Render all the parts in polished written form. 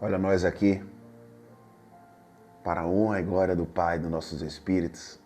Olha nós aqui, para a honra e glória do Pai e dos nossos espíritos,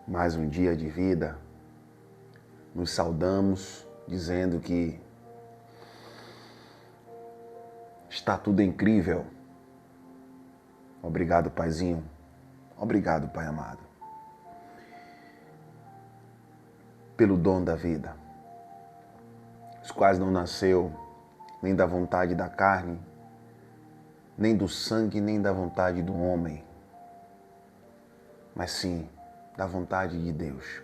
mais um dia de vida, nos saudamos dizendo que está tudo incrível. Obrigado, Paizinho. Obrigado, Pai amado, pelo dom da vida, os quais não nasceu nem da vontade da carne, nem do sangue, nem da vontade do homem, mas sim da vontade de Deus.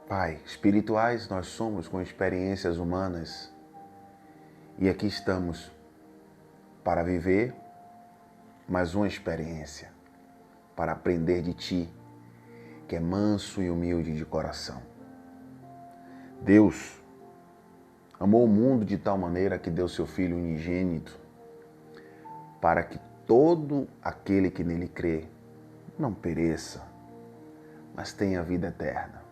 Pai, espirituais nós somos com experiências humanas e aqui estamos para viver mais uma experiência, para aprender de Ti, que é manso e humilde de coração. Deus amou o mundo de tal maneira que deu seu Filho unigênito, para que todo aquele que nele crê não pereça, mas tenha vida eterna.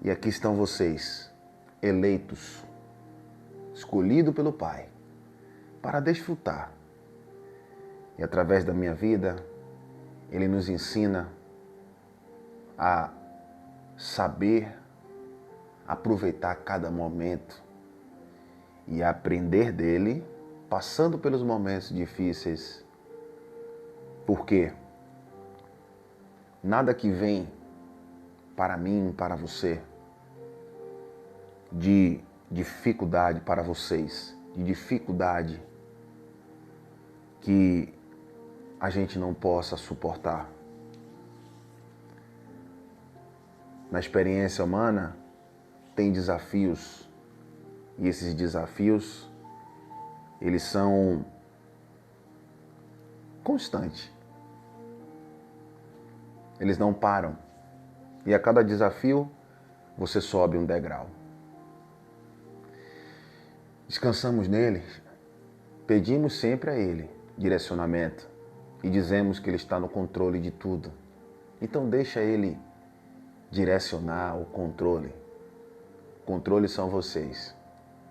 E aqui estão vocês, eleitos, escolhidos pelo Pai, para desfrutar. E através da minha vida, Ele nos ensina a saber aproveitar cada momento e a aprender dele, passando pelos momentos difíceis. Porque nada que vem para mim, para você, de dificuldade para vocês, de dificuldade que a gente não possa suportar. Na experiência humana, tem desafios, e esses desafios, eles são constantes. Eles não param. E a cada desafio, você sobe um degrau. Descansamos nele, pedimos sempre a Ele direcionamento e dizemos que Ele está no controle de tudo. Então deixa Ele direcionar o controle. O controle são vocês,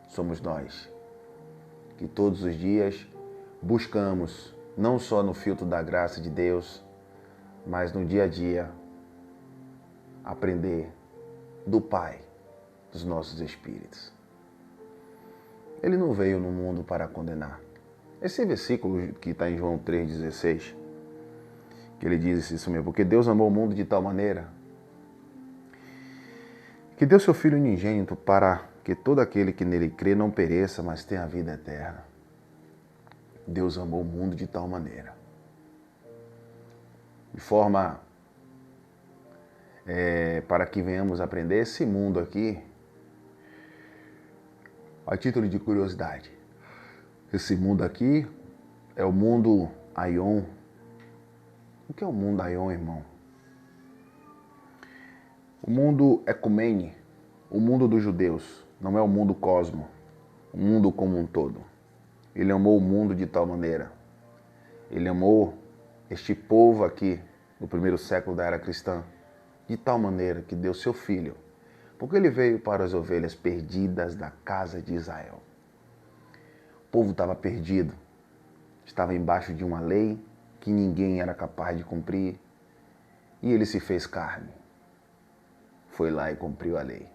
somos nós, que todos os dias buscamos, não só no filtro da graça de Deus, mas no dia a dia, aprender do Pai dos nossos espíritos. Ele não veio no mundo para condenar. Esse versículo que está em João 3,16, que ele diz isso mesmo, porque Deus amou o mundo de tal maneira que deu seu Filho unigênito para que todo aquele que nele crê não pereça, mas tenha a vida eterna. Deus amou o mundo de tal maneira. De forma para que venhamos aprender esse mundo aqui, a título de curiosidade. Esse mundo aqui é o mundo Aion. O que é o mundo Aion, irmão? O mundo ecumene, o mundo dos judeus, não é o mundo cosmo, o mundo como um todo. Ele amou o mundo de tal maneira. Ele amou este povo aqui, no primeiro século da era cristã, de tal maneira que deu seu Filho, porque ele veio para as ovelhas perdidas da casa de Israel. O povo estava perdido, estava embaixo de uma lei que ninguém era capaz de cumprir, e ele se fez carne. Foi lá e cumpriu a lei.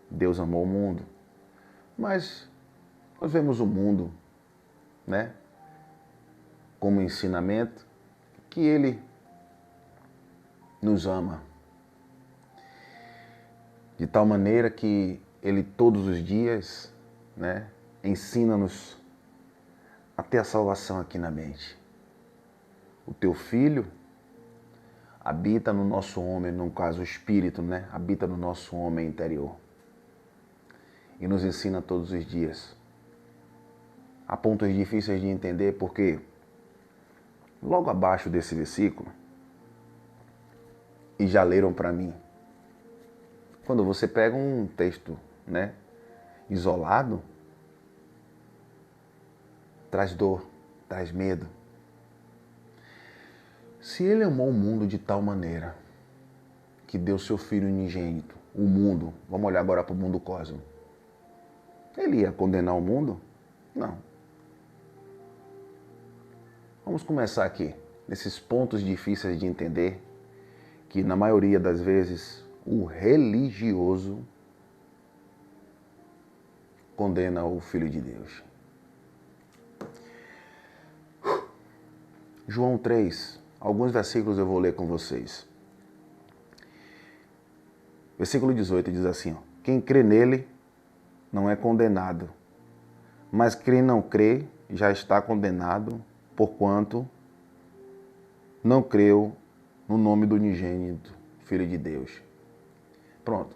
Deus amou o mundo, mas nós vemos o mundo, né, como ensinamento que Ele nos ama de tal maneira que Ele todos os dias, né, ensina-nos a ter a salvação aqui na mente. O teu Filho habita no nosso homem, no caso o Espírito, né, habita no nosso homem interior e nos ensina todos os dias. Há pontos difíceis de entender porque logo abaixo desse versículo, e já leram para mim, quando você pega um texto, né, isolado, traz dor, traz medo. Se Ele amou o mundo de tal maneira que deu seu Filho unigênito, o mundo, vamos olhar agora para o mundo cósmico, Ele ia condenar o mundo? Não. Vamos começar aqui, nesses pontos difíceis de entender, que na maioria das vezes o religioso condena o Filho de Deus. João 3, alguns versículos eu vou ler com vocês. Versículo 18 diz assim, ó, quem crê nele não é condenado, mas quem não crê já está condenado, porquanto não creu no nome do unigênito Filho de Deus. Pronto.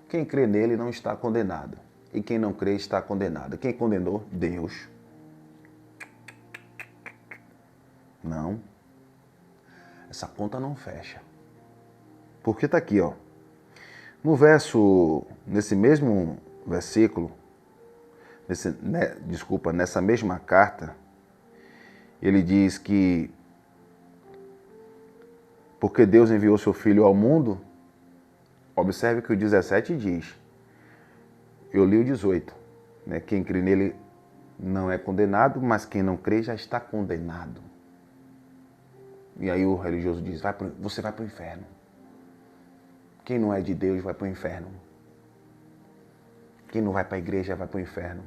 Quem crê nele não está condenado. E quem não crê está condenado. Quem condenou? Deus. Não. Essa conta não fecha. Porque está aqui, ó. Nesse mesmo versículo, nessa mesma carta, ele diz que porque Deus enviou seu Filho ao mundo, observe que o 17 diz, eu li o 18, né? Quem crê nele não é condenado, mas quem não crê já está condenado. E aí o religioso diz, você vai para o inferno. Quem não é de Deus vai para o inferno. Quem não vai para a igreja vai para o inferno.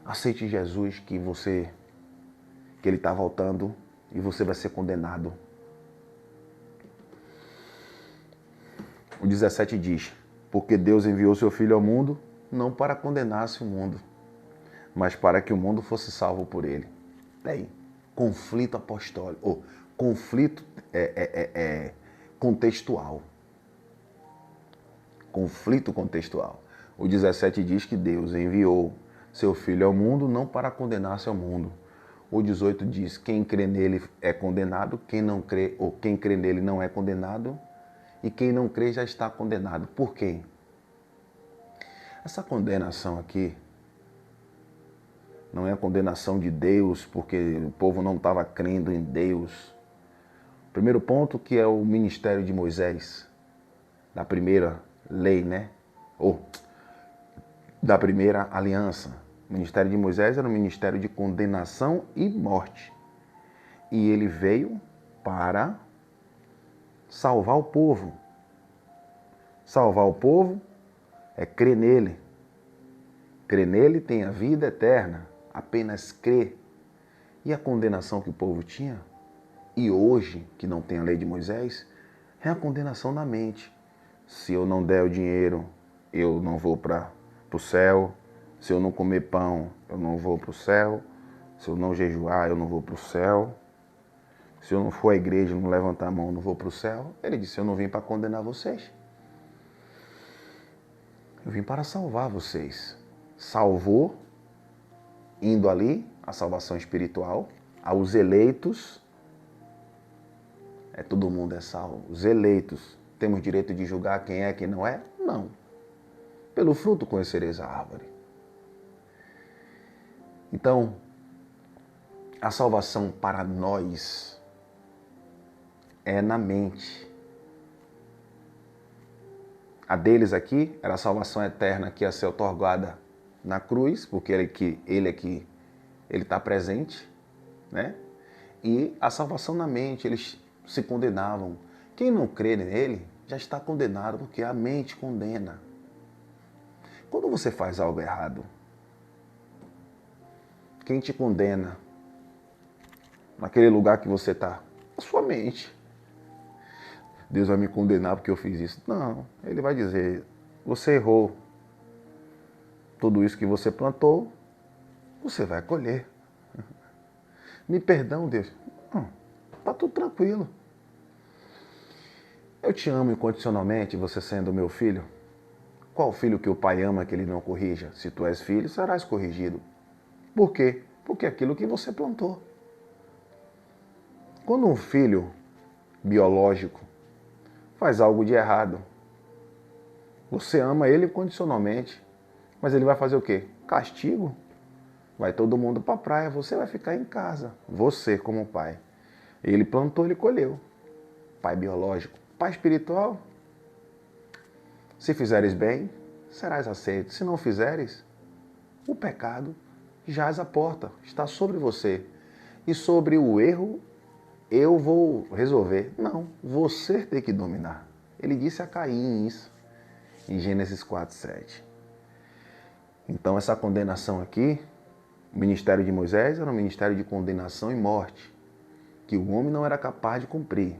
Aceite Jesus que ele está voltando e você vai ser condenado. O 17 diz, porque Deus enviou seu Filho ao mundo, não para condenar-se o mundo, mas para que o mundo fosse salvo por ele. Daí, conflito apostólico, ou conflito contextual. Conflito contextual. O 17 diz que Deus enviou seu Filho ao mundo, não para condenar-se ao mundo. O 18 diz, quem crê nele é condenado, quem não crê, ou quem crê nele não é condenado, e quem não crê já está condenado. Por quê? Essa condenação aqui não é a condenação de Deus, porque o povo não estava crendo em Deus. Primeiro ponto que é o ministério de Moisés, da primeira lei, né? Ou da primeira aliança. O ministério de Moisés era um ministério de condenação e morte. E ele veio para salvar o povo. Salvar o povo é crer nele. Crer nele tem a vida eterna. Apenas crer. E a condenação que o povo tinha, e hoje, que não tem a lei de Moisés, é a condenação da mente. Se eu não der o dinheiro, eu não vou para o céu. Se eu não comer pão, eu não vou para o céu. Se eu não jejuar, eu não vou para o céu. Se eu não for à igreja, não levantar a mão, não vou para o céu. Ele disse, eu não vim para condenar vocês. Eu vim para salvar vocês. Salvou, indo ali, a salvação espiritual, aos eleitos. Todo mundo é salvo. Os eleitos. Temos direito de julgar quem é, quem não é? Não. Pelo fruto conhecereis a árvore. Então, a salvação para nós é na mente. A deles aqui era a salvação eterna que ia ser otorgada na cruz, porque ele está presente, né? E a salvação na mente, eles se condenavam. Quem não crê nele já está condenado, porque a mente condena. Quando você faz algo errado, quem te condena naquele lugar que você está? A sua mente. Deus vai me condenar porque eu fiz isso. Não, ele vai dizer, você errou. Tudo isso que você plantou, você vai colher. Me perdão, Deus. Está tudo tranquilo. Eu te amo incondicionalmente, você sendo meu filho. Qual filho que o pai ama que ele não corrija? Se tu és filho, serás corrigido. Por quê? Porque é aquilo que você plantou. Quando um filho biológico faz algo de errado, você ama ele incondicionalmente, mas ele vai fazer o quê? Castigo. Vai todo mundo para a praia, você vai ficar em casa. Você como pai. Ele plantou, ele colheu. Pai biológico. Pai espiritual. Se fizeres bem, serás aceito. Se não fizeres, o pecado jaz à porta, está sobre você. E sobre o erro, eu vou resolver. Não, você tem que dominar. Ele disse a Caim isso, em Gênesis 4:7. Então essa condenação aqui, o ministério de Moisés era um ministério de condenação e morte, que o homem não era capaz de cumprir.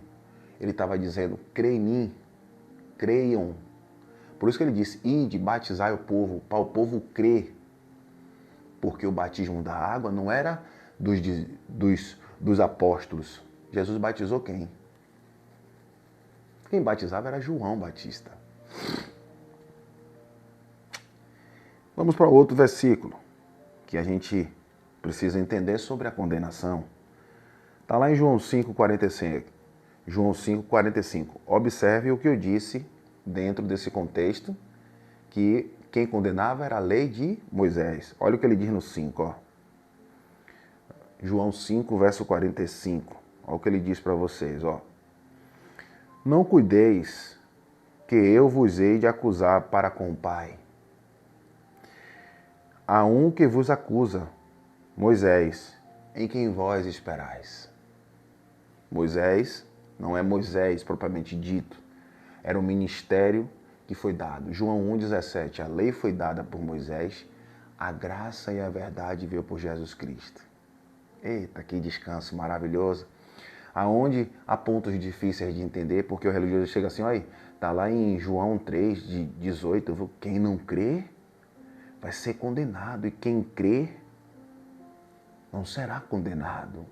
Ele estava dizendo, crê em mim, creiam. Por isso que ele disse, ide, batizai o povo, para o povo crer. Porque o batismo da água não era dos apóstolos. Jesus batizou quem? Quem batizava era João Batista. Vamos para outro versículo que a gente precisa entender sobre a condenação. Está lá em João 5,45. João 5,45. Observe o que eu disse dentro desse contexto, que quem condenava era a lei de Moisés. Olha o que ele diz no 5. Ó. João 5, verso 45. Olha o que ele diz para vocês. Ó. Não cuideis que eu vos hei de acusar para com o Pai. Há um que vos acusa, Moisés, em quem vós esperais. Moisés não é Moisés propriamente dito. Era um ministério que foi dado. João 1,17. A lei foi dada por Moisés, a graça e a verdade veio por Jesus Cristo. Eita, que descanso maravilhoso. Aonde há pontos difíceis de entender, porque o religioso chega assim, olha, tá lá em João 3:18, quem não crê vai ser condenado, e quem crê não será condenado.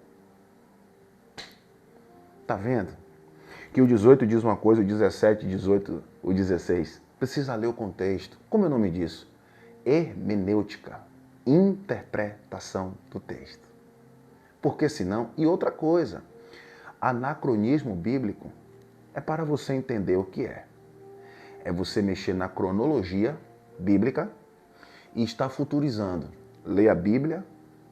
Tá vendo? Que o 18 diz uma coisa, o 17, 18, o 16. Precisa ler o contexto. Como é o nome disso? Hermenêutica, interpretação do texto. Porque senão, e outra coisa, anacronismo bíblico é para você entender o que é. É você mexer na cronologia bíblica e está futurizando. Lê a Bíblia,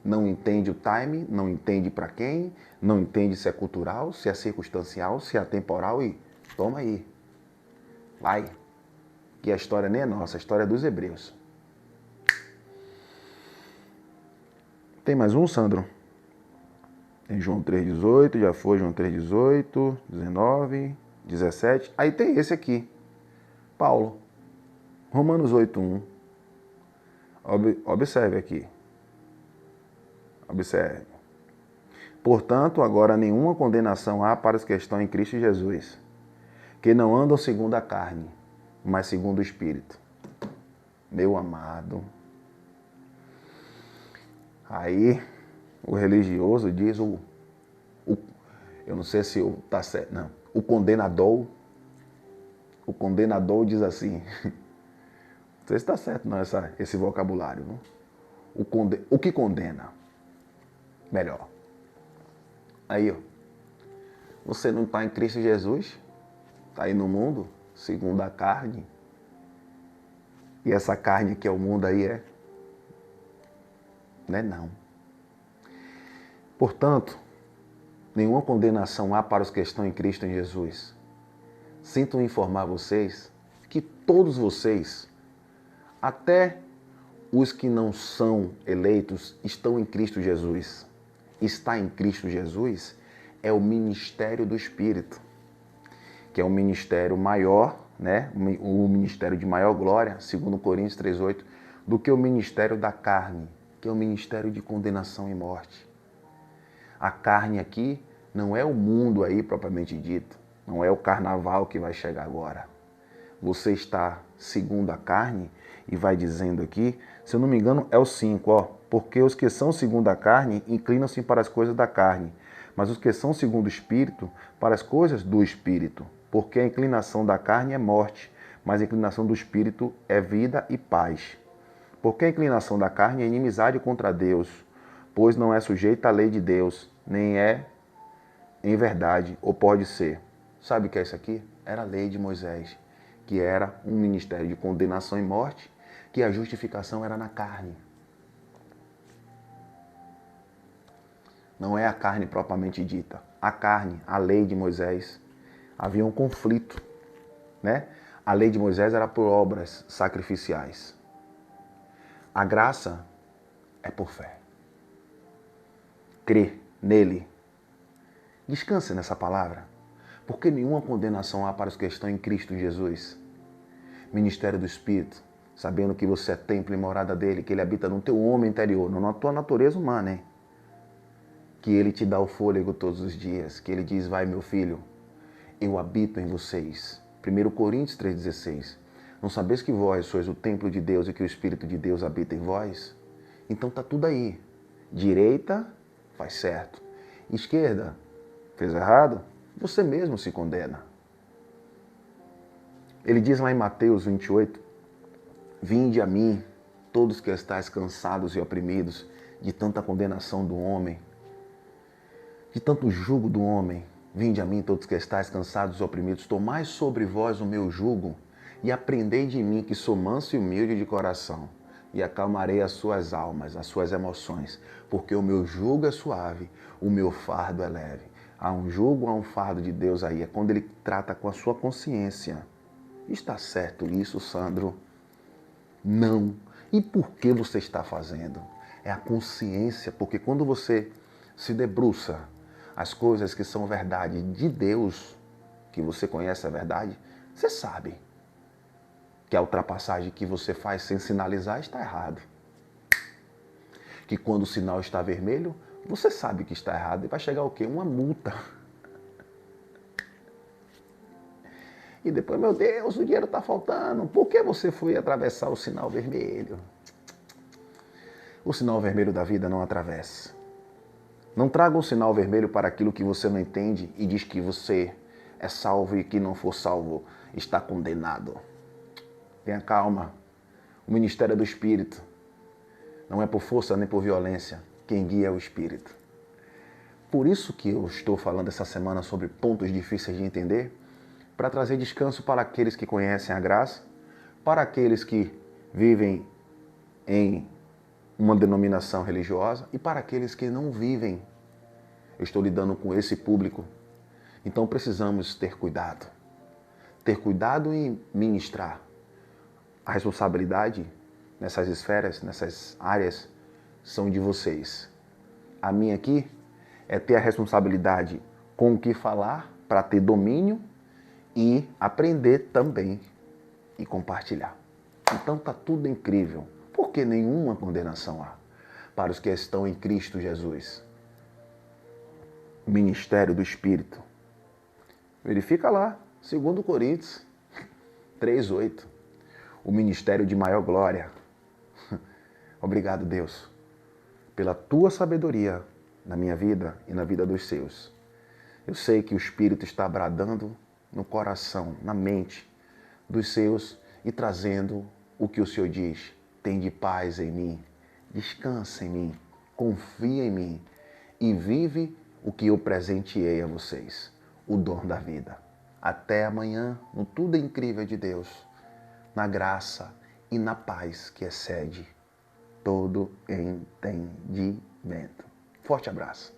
não entende o time, não entende para quem, não entende se é cultural, se é circunstancial, se é temporal e toma aí. Vai. Que a história nem é nossa, a história é dos hebreus. Tem mais um, Sandro? Tem João 3,18, já foi João 3,18, 19, 17. Aí tem esse aqui, Paulo, Romanos 8,1. Observe aqui. Observe. Portanto, agora nenhuma condenação há para os que estão em Cristo Jesus, que não andam segundo a carne, mas segundo o Espírito. Meu amado. Aí, o religioso diz eu não sei se está certo, não. O condenador diz assim, não sei se está certo não esse vocabulário, não? O que condena? Melhor. Aí, ó, você não está em Cristo Jesus, está aí no mundo, segundo a carne, e essa carne que é o mundo aí não é não. Portanto, nenhuma condenação há para os que estão em Cristo em Jesus. Sinto informar vocês que todos vocês, até os que não são eleitos, estão em Cristo Jesus. Estar em Cristo Jesus é o ministério do Espírito, que é um ministério maior, né? O ministério de maior glória, segundo Coríntios 3,8, do que o ministério da carne, que é o ministério de condenação e morte. A carne aqui não é o mundo aí propriamente dito, não é o carnaval que vai chegar agora. Você está segundo a carne e vai dizendo aqui, se eu não me engano é o 5, ó, porque os que são segundo a carne inclinam-se para as coisas da carne, mas os que são segundo o Espírito para as coisas do Espírito, porque a inclinação da carne é morte, mas a inclinação do Espírito é vida e paz. Porque a inclinação da carne é inimizade contra Deus, pois não é sujeita à lei de Deus, nem é em verdade, ou pode ser. Sabe o que é isso aqui? Era a lei de Moisés, que era um ministério de condenação e morte, que a justificação era na carne. Não é a carne propriamente dita. A carne, a lei de Moisés, havia um conflito, né? A lei de Moisés era por obras sacrificiais. A graça é por fé. Crê nele. Descanse nessa palavra, porque nenhuma condenação há para os que estão em Cristo Jesus. Ministério do Espírito, sabendo que você é templo e morada dele, que ele habita no teu homem interior, não na tua natureza humana, hein? Que ele te dá o fôlego todos os dias, que ele diz, vai meu filho, eu habito em vocês. 1 Coríntios 3,16. Não sabeis que vós sois o templo de Deus e que o Espírito de Deus habita em vós? Então tá tudo aí. Direita, faz certo. Esquerda, fez errado? Você mesmo se condena. Ele diz lá em Mateus 28, vinde a mim, todos que estáis cansados e oprimidos de tanta condenação do homem, de tanto jugo do homem. Vinde a mim, todos que estáis cansados e oprimidos, tomai sobre vós o meu jugo e aprendei de mim, que sou manso e humilde de coração, e acalmarei as suas almas, as suas emoções, porque o meu jugo é suave, o meu fardo é leve. Há um jugo, há um fardo de Deus aí, é quando ele trata com a sua consciência. Está certo isso, Sandro? Não. E por que você está fazendo? É a consciência, porque quando você se debruça as coisas que são verdade de Deus, que você conhece a verdade, você sabe que a ultrapassagem que você faz sem sinalizar está errado. Que quando o sinal está vermelho, você sabe que está errado e vai chegar o quê? Uma multa. E depois, meu Deus, o dinheiro está faltando. Por que você foi atravessar o sinal vermelho? O sinal vermelho da vida não atravessa. Não traga um sinal vermelho para aquilo que você não entende e diz que você é salvo e que não for salvo está condenado. Tenha calma. O ministério é do Espírito. Não é por força nem por violência. Quem guia é o Espírito. Por isso que eu estou falando essa semana sobre pontos difíceis de entender, para trazer descanso para aqueles que conhecem a graça, para aqueles que vivem em uma denominação religiosa e para aqueles que não vivem. Eu estou lidando com esse público. Então precisamos ter cuidado. Ter cuidado em ministrar. A responsabilidade nessas esferas, nessas áreas, são de vocês. A minha aqui é ter a responsabilidade com o que falar para ter domínio e aprender também e compartilhar. Então está tudo incrível, porque nenhuma condenação há para os que estão em Cristo Jesus. Ministério do Espírito. Verifica lá, 2 Coríntios 3:8. O ministério de maior glória. Obrigado, Deus, pela tua sabedoria na minha vida e na vida dos seus. Eu sei que o Espírito está bradando no coração, na mente dos seus e trazendo o que o Senhor diz. Tem de paz em mim, descansa em mim, confia em mim e vive o que eu presenteei a vocês, o dom da vida. Até amanhã, no Tudo é Incrível de Deus, na graça e na paz que excede todo entendimento. Forte abraço.